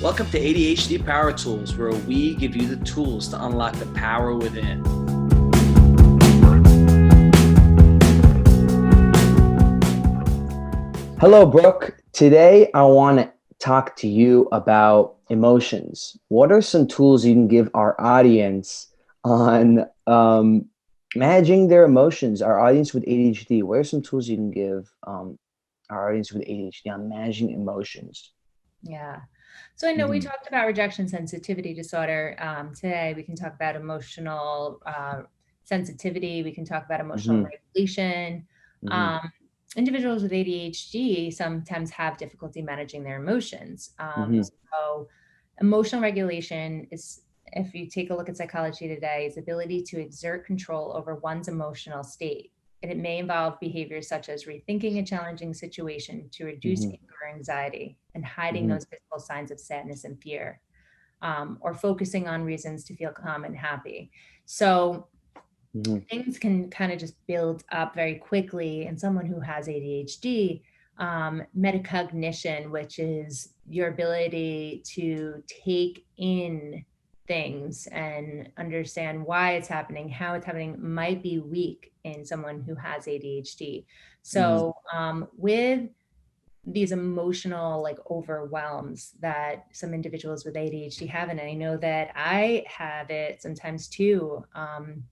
Welcome to ADHD Power Tools, where we give you the tools to unlock the power within. Hello, Brooke. Today, I want to talk to you about emotions. What are some tools you can give our audience on managing their emotions? Our audience with ADHD, what are some tools you can give our audience with ADHD on managing emotions? Yeah. So I know we talked about rejection sensitivity disorder. Today, we can talk about emotional sensitivity. We can talk about emotional regulation. Individuals with ADHD sometimes have difficulty managing their emotions. So emotional regulation is, if you take a look at psychology today, is ability to exert control over one's emotional state. And it may involve behaviors such as rethinking a challenging situation to reduce anger or anxiety and hiding those visible signs of sadness and fear, or focusing on reasons to feel calm and happy. So things can kind of just build up very quickly in someone who has ADHD. Metacognition, which is your ability to take in things and understand why it's happening, how it's happening, might be weak in someone who has ADHD. So with these emotional overwhelms that some individuals with ADHD have, and I know that I have it sometimes too.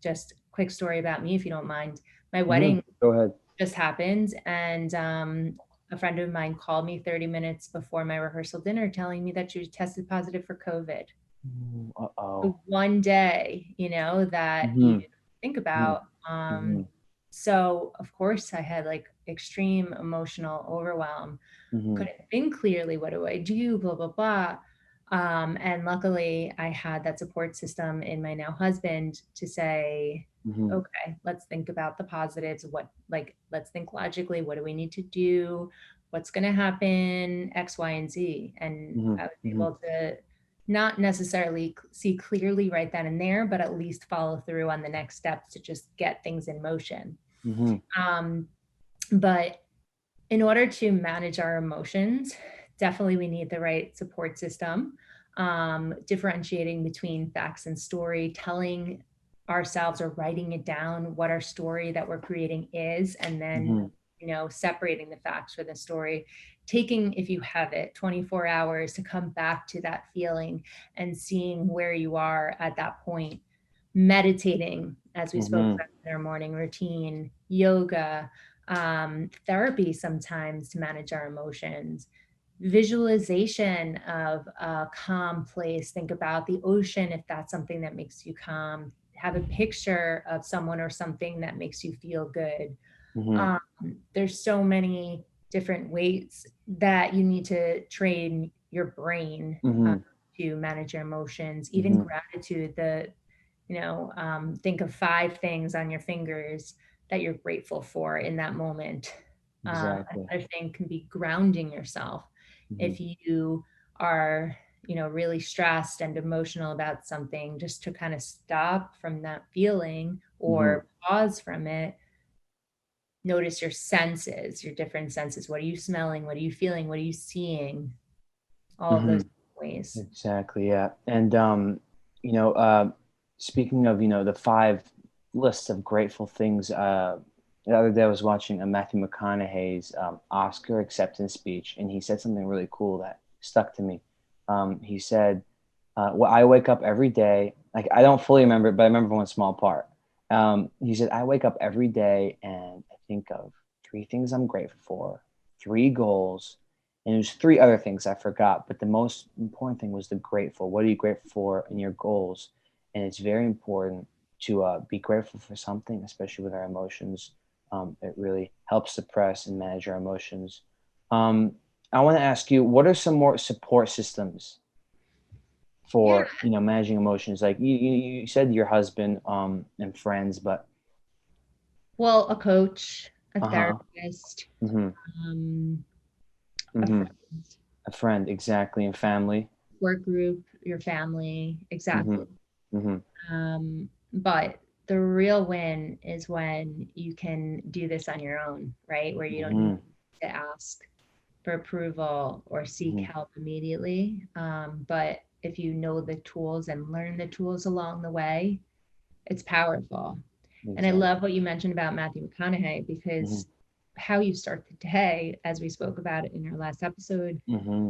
Just quick story about me, if you don't mind. My wedding Go ahead. just happened, and a friend of mine called me 30 minutes before my rehearsal dinner telling me that she was tested positive for COVID. One day, that you think about. So of course I had extreme emotional overwhelm. Couldn't think clearly, what do I do, blah, blah, blah. And luckily I had that support system in my now husband to say, okay, let's think about the positives. Let's think logically, what do we need to do? What's going to happen? X, Y, and Z. And I was able to not necessarily see clearly right then and there, but at least follow through on the next steps to just get things in motion. But in order to manage our emotions, definitely we need the right support system, differentiating between facts and story, telling ourselves or writing it down what our story that we're creating is, and then separating the facts from the story, taking, if you have it, 24 hours to come back to that feeling and seeing where you are at that point, meditating, as we spoke about in our morning routine, yoga, therapy sometimes to manage our emotions, visualization of a calm place. Think about the ocean if that's something that makes you calm. Have a picture of someone or something that makes you feel good. There's so many different ways that you need to train your brain to manage your emotions. Even gratitude, think of 5 things on your fingers that you're grateful for in that moment. Exactly. Another thing can be grounding yourself. If you are, really stressed and emotional about something, just to kind of stop from that feeling or pause from it. Notice your senses, your different senses. What are you smelling? What are you feeling? What are you seeing? All of those ways. Exactly, yeah. And speaking of, the 5 lists of grateful things, the other day I was watching a Matthew McConaughey's Oscar acceptance speech, and he said something really cool that stuck to me. He said, well, I wake up every day, like I don't fully remember it, but I remember one small part. He said, I wake up every day and I think of 3 things I'm grateful for, 3 goals, and there's 3 other things I forgot, but the most important thing was the grateful. What are you grateful for in your goals? And it's very important to be grateful for something, especially with our emotions. It really helps suppress and manage our emotions. I want to ask you, what are some more support systems for managing emotions? Like you said, your husband and friends, but well, a coach, a therapist, a friend, a friend, exactly, and family, work group, your family, exactly. Mm-hmm. But the real win is when you can do this on your own, right? Where you don't need to ask for approval or seek help immediately. But if you know the tools and learn the tools along the way, it's powerful. Exactly. And I love what you mentioned about Matthew McConaughey, because how you start the day, as we spoke about it in our last episode,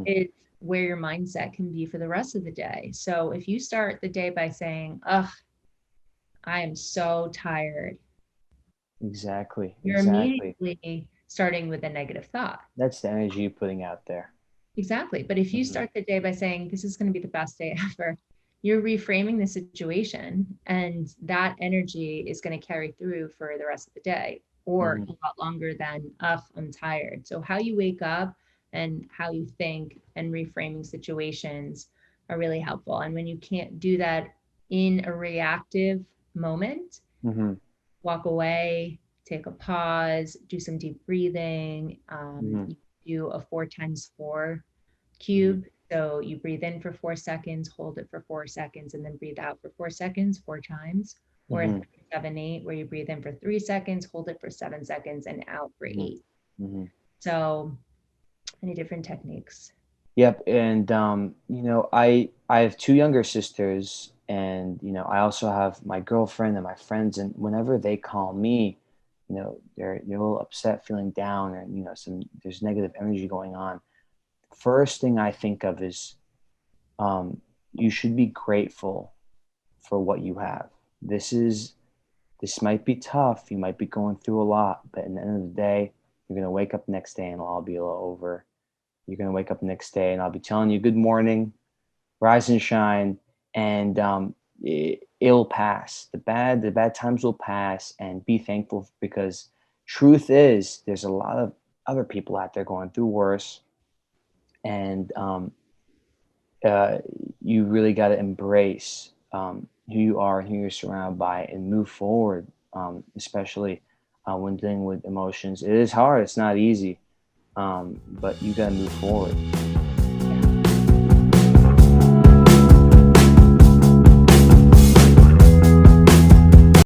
is where your mindset can be for the rest of the day. So if you start the day by saying, ugh, I am so tired. Exactly. You're immediately starting with a negative thought. That's the energy you're putting out there. Exactly. But if you start the day by saying, this is going to be the best day ever, you're reframing the situation, and that energy is going to carry through for the rest of the day, or a lot longer than, ugh, I'm tired. So how you wake up and how you think and reframing situations are really helpful. And when you can't do that in a reactive moment, walk away, take a pause, do some deep breathing. You do a 4x4 cube. So you breathe in for 4 seconds, hold it for 4 seconds, and then breathe out for 4 seconds, 4 times. Or 3-7-8, where you breathe in for 3 seconds, hold it for 7 seconds, and out for 8. So many different techniques. Yep. And, I have 2 younger sisters, and, I also have my girlfriend and my friends. And whenever they call me, they're a little upset, feeling down, or, there's negative energy going on. First thing I think of is, you should be grateful for what you have. This might be tough. You might be going through a lot, but at the end of the day, you're going to wake up next day and it'll all be over. You're going to wake up next day and I'll be telling you, good morning, rise and shine. And, it'll pass. The bad times will pass, and be thankful, because truth is there's a lot of other people out there going through worse. And, you really got to embrace, who you are and who you're surrounded by, and move forward, especially when dealing with emotions. It is hard. It's not easy, but you got to move forward.